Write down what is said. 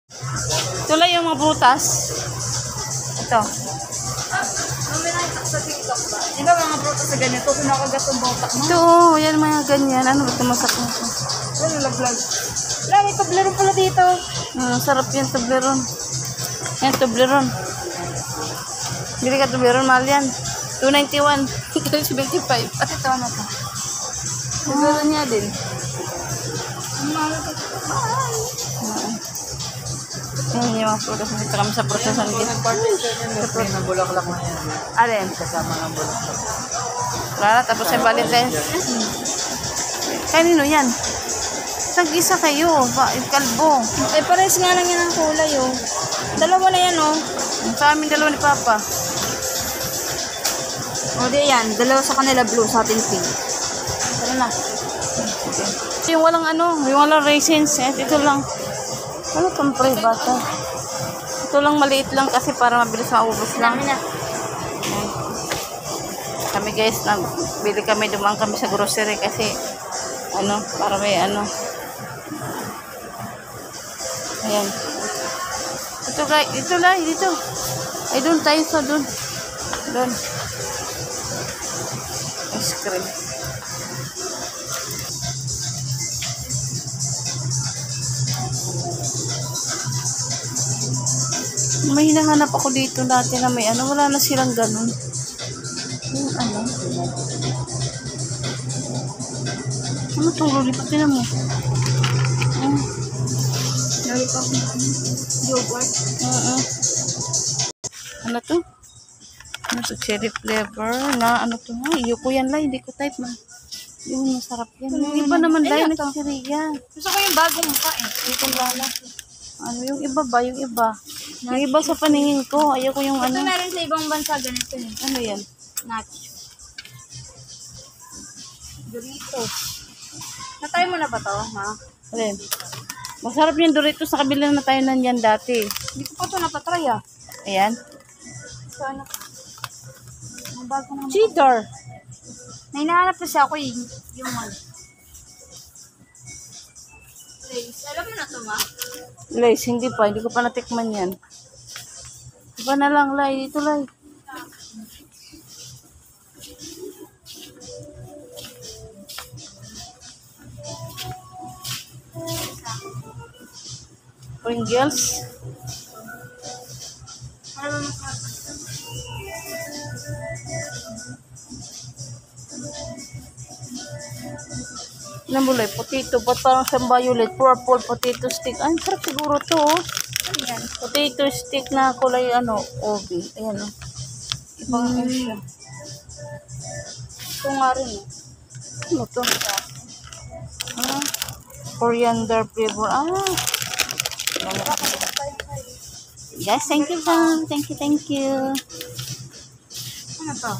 Ito lang yung mga butas. Ito. May nakita sa TikTok ba? Di ba mga prutas sa ganito? Pinakagat ang botak mo? Ito, yan mga ganyan. Ano ba tumasak mo ito? Ano laglag? Wala, may Toblerone pala dito. Sarap yung Toblerone. Yan, Toblerone. Bili ka Toblerone, mahal yan. 291. 75. At ito ano to? Toblerone niya din. Ang mahal ito. Yan yung mga prutas. Dito kami sa prosesan dito. Ng bulaklak na yan. Alin? Kasama ng bulaklak. Wala, tapos yung Valentine's. Kanino yan? Tag-isa kayo. Kalbo. Eh, pares nga lang yan ang kulay, oh. Dalawa na yan, oh. Sa amin dalawa ni Papa. O, di yan. Dalawa sa kanila blue, sa atin pink. Tara na. Yung walang yung walang raisins. Ito lang. Ano itong pre bata? Ito lang maliit lang kasi para mabilis maubos lang. Na. Kami guys, bili kami, dumaan kami sa grocery kasi para may Ayan. Ito guys, ito lang, dito. Ay, doon tayo sa doon. Doon. Ice cream. May hinahanap ako dito dati na may wala na silang ganun. Yung ano itong lollipop? Tinan mo. Lollipop na yogurt. Ano to? Ano to? Cherry flavor na to? Ayoko yan lang. Hindi ko type man. Yung masarap yan. Yung iba naman dahil nagkasiriya. Gusto ko yung bagong mukha, eh. Ito lala. Yung iba ba? Yung iba. Yung iba sa paningin ko. Ayoko yung Ito meron sa ibang bansa ganito, eh. Ano yan? Nacho. Doritos. Natry mo na ba to, ma? Alin? Masarap yung Doritos. Sa kabila na tayo nandiyan dati. Hindi ko pa ito napatry, ah. Ayan. So, ano? Ang bago naman. Cheetor. May hinahanap kasi ako yung one. Lace. Alam mo na to, ma? Lace, hindi pa. Hindi ko pa natikman yan. Iba na lang, Lai. Dito, Lai. Pringles. Ano ba masarap? Ilan bulay? Potato. Ba't parang sa violet? Purple potato stick. Ay, sarap siguro to. Ayan. Potato stick na kulay obi. Ayan o. Ibang siya. Ito nga rin, eh. Ano to? Coriander flavor. Yes, thank you, Pam. Thank you. Ano to?